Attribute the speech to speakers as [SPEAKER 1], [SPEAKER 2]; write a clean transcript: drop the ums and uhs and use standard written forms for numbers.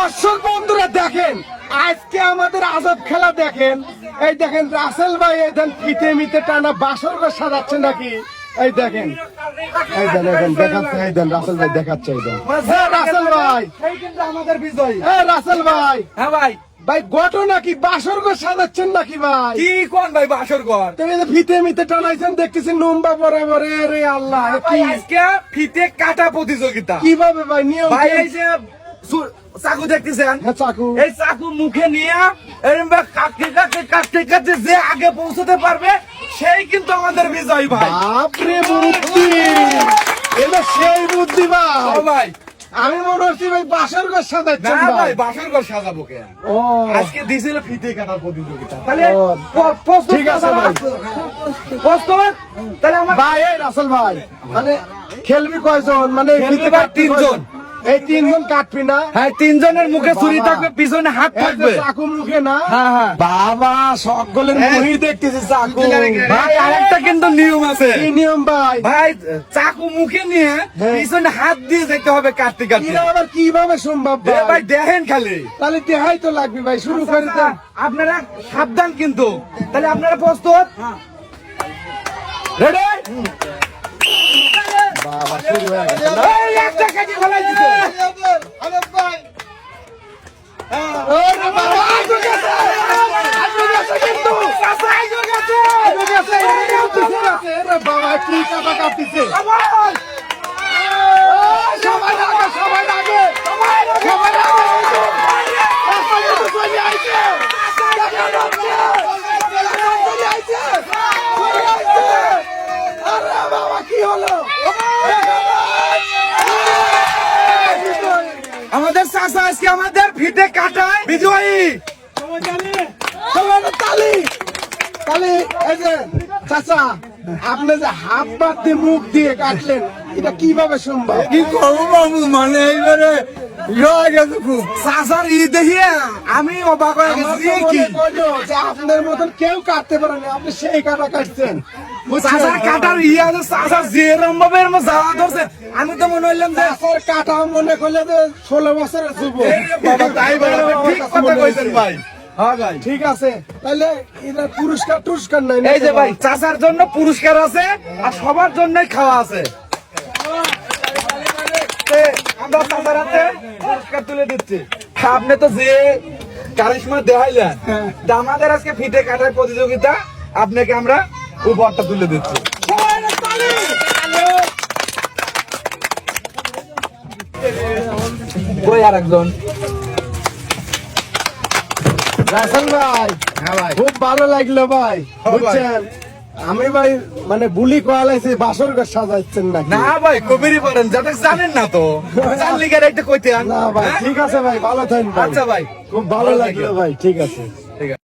[SPEAKER 1] দর্শক বন্ধুরা দেখেন, আজকে আমাদের আজব খেলা দেখেন। এই দেখেন রাসেল ভাই এই দেন ফিতে মিতে টানা বাসর ঘর সাজাচ্ছে নাকি। এই দেখেন, এই দেন দেখাচ্ছে, এই দেন রাসেল ভাই দেখাচ্ছে। এই দেন রাসেল ভাই, এই কিন্তু আমাদের বিজয়। হ্যাঁ রাসেল ভাই।
[SPEAKER 2] হ্যাঁ ভাই।
[SPEAKER 1] ভাই ঘটনা কি, বাসর ঘর সাজাচ্ছেন নাকি ভাই?
[SPEAKER 2] কি কোন ভাই বাসর ঘর?
[SPEAKER 1] তুমি যে ফিতে মিতে টানাইছেন দেখতেছি নম্বা বরাবর। রে আল্লাহ, কি
[SPEAKER 2] আজকে ফিতে কাটা প্রতিযোগিতা।
[SPEAKER 1] কিভাবে ভাই নিয়ম?
[SPEAKER 2] ভাই এই যে চাকু দেখতেছেন,
[SPEAKER 1] হ্যাঁ চাকু।
[SPEAKER 2] এই চাকু মুখে নিয়ে এরকম কাটতে যে আগে পৌঁছতে পারবে সেই কিন্তু আমাদের বিজয় ভাই।
[SPEAKER 1] বাপরে বুদ্ধি, এটা সেই বুদ্ধি ভাই।
[SPEAKER 2] ও ভাই,
[SPEAKER 1] আমি মনে হচ্ছি ভাই বাসর ঘর সাজাচ্ছেন
[SPEAKER 2] না ভাই
[SPEAKER 1] ভাই।
[SPEAKER 2] বাসর ঘর সাজাবো কে?
[SPEAKER 1] ও
[SPEAKER 2] আজকে দিছিল ফিতে কাটার প্রতিযোগিতা। তাহলে
[SPEAKER 1] ও,
[SPEAKER 2] প্রস্তুত
[SPEAKER 1] ঠিক আছে ভাই।
[SPEAKER 2] প্রস্তুত? তাহলে আমার
[SPEAKER 1] ভাই এই রাসেল ভাই, মানে খেলবি কয়জন? মানে
[SPEAKER 2] খেলবে
[SPEAKER 1] ফিতে
[SPEAKER 2] ভাই
[SPEAKER 1] কাটবি
[SPEAKER 2] 3 জন।
[SPEAKER 1] কয়জন? এই 3 জন কাটবি না?
[SPEAKER 2] হ্যাঁ, 3 জনের মুখে ছুরি
[SPEAKER 1] বাবা।
[SPEAKER 2] থাকবে, পিছনে হাত
[SPEAKER 1] এই যে
[SPEAKER 2] থাকবে।
[SPEAKER 1] চাকু মুখে না?
[SPEAKER 2] হ্যাঁ, হ্যাঁ।
[SPEAKER 1] বাবা সকলের
[SPEAKER 2] হ্যাঁ।
[SPEAKER 1] মুহির দেখতেছি চাকু।
[SPEAKER 2] ভাই আরেকটা কিন্তু নিয়ম আছে
[SPEAKER 1] কি নিয়ম ভাই?
[SPEAKER 2] ভাই, চাকু মুখে নিয়ে
[SPEAKER 1] হ্যাঁ।
[SPEAKER 2] পিছনে হাত দিয়ে যেতে হবে কাটতে কাটতে।
[SPEAKER 1] এটা আবার কিভাবে সম্ভব
[SPEAKER 2] এ ভাই
[SPEAKER 1] ভাই?
[SPEAKER 2] দেখেন খালি।
[SPEAKER 1] তাহলে দেহাই তো লাগবে ভাই, শুরু করে দেন।
[SPEAKER 2] আপনারা সাবধান কিন্তু। তাহলে আপনারা প্রস্তুত? রেডি?
[SPEAKER 1] বাবা শুরু হয়ে গেছে।
[SPEAKER 2] এই একটা কাটি ফেলাই দিছে।
[SPEAKER 1] ওরে বাবা, আইজো গেছে, আইজো গেছে কিন্তু।
[SPEAKER 2] চাচা আইজো গেছে।
[SPEAKER 1] আইজো গেছে, আইজো গেছে। ওরে বাবা, কি কাটা কাটতেছে।
[SPEAKER 2] আবার।
[SPEAKER 1] সবাই আগে, সবাই আগে, সবাই আগে। রাস্তা কিন্তু চলে আইছে। দেখা যাচ্ছে। চলে আইছে। চলে আইছে। আরে বাবা, কি হলো? দেখা যাচ্ছে।
[SPEAKER 2] আমাদের চাচা আজকে আমাদের ফিতে কাটায় বিজয়ী।
[SPEAKER 1] সবাই তালি, তালি। এই যে চাচা, আপনি যে হাত বাদ দিয়ে মুখ দিয়ে কাটলেন, এটা কিভাবে সম্ভব?
[SPEAKER 2] কি করবো বাবু, মানে এইবারে গেছে খুব চাচার দেখিয়ে আমি অবাক হয়ে
[SPEAKER 1] আমার
[SPEAKER 2] গেছি।
[SPEAKER 1] তো
[SPEAKER 2] কি
[SPEAKER 1] মনে করলো যে আপনাদের মতন কেউ কাটতে পারেনি, আপনি সেই কাটা কাটছেন।
[SPEAKER 2] চাচার কাটার আছে, চাচার যেরম ভাবে এরম জ্বালা ধরছে, আমি তো মনে হইলাম যে
[SPEAKER 1] চাচার কাটা মনে করলে যে 16 বছরের যুবক।
[SPEAKER 2] বাবা তাই বলে ঠিক কথা কইছেন ভাই। হ্যাঁ ভাই,
[SPEAKER 1] ঠিক আছে, তাহলে এটা পুরস্কার টুরস্কার নাই?
[SPEAKER 2] এই যে ভাই চাচার জন্য পুরস্কার আছে আর সবার জন্যই খাওয়া আছে। তে আমরা চাচার হাতে পুরস্কার তুলে দিচ্ছি। আপনি তো যে কারিশমা দেখাইলেন, তা আমাদের আজকে ফিতে কাটার প্রতিযোগিতা আপনাকে আমরা উপহারটা তুলে দিচ্ছি। কই আর একজন?
[SPEAKER 1] রাসেল ভাই,
[SPEAKER 2] হ্যাঁ ভাই।
[SPEAKER 1] খুব ভালো লাগলো ভাই,
[SPEAKER 2] ভাই।
[SPEAKER 1] বুঝছেন? আমি ভাই মানে বুলি কয়ালাইছি বাসর ঘর সাজাচ্ছেন নাকি?
[SPEAKER 2] না ভাই, কবিরই পারেন, যাতে জানেন না তো জানলে গেলে একটা কইতে আন।
[SPEAKER 1] না ভাই, ঠিক আছে ভাই, ভালো থাকেন ভাই।
[SPEAKER 2] আচ্ছা ভাই,
[SPEAKER 1] খুব ভালো লাগলো ভাই, ঠিক আছে।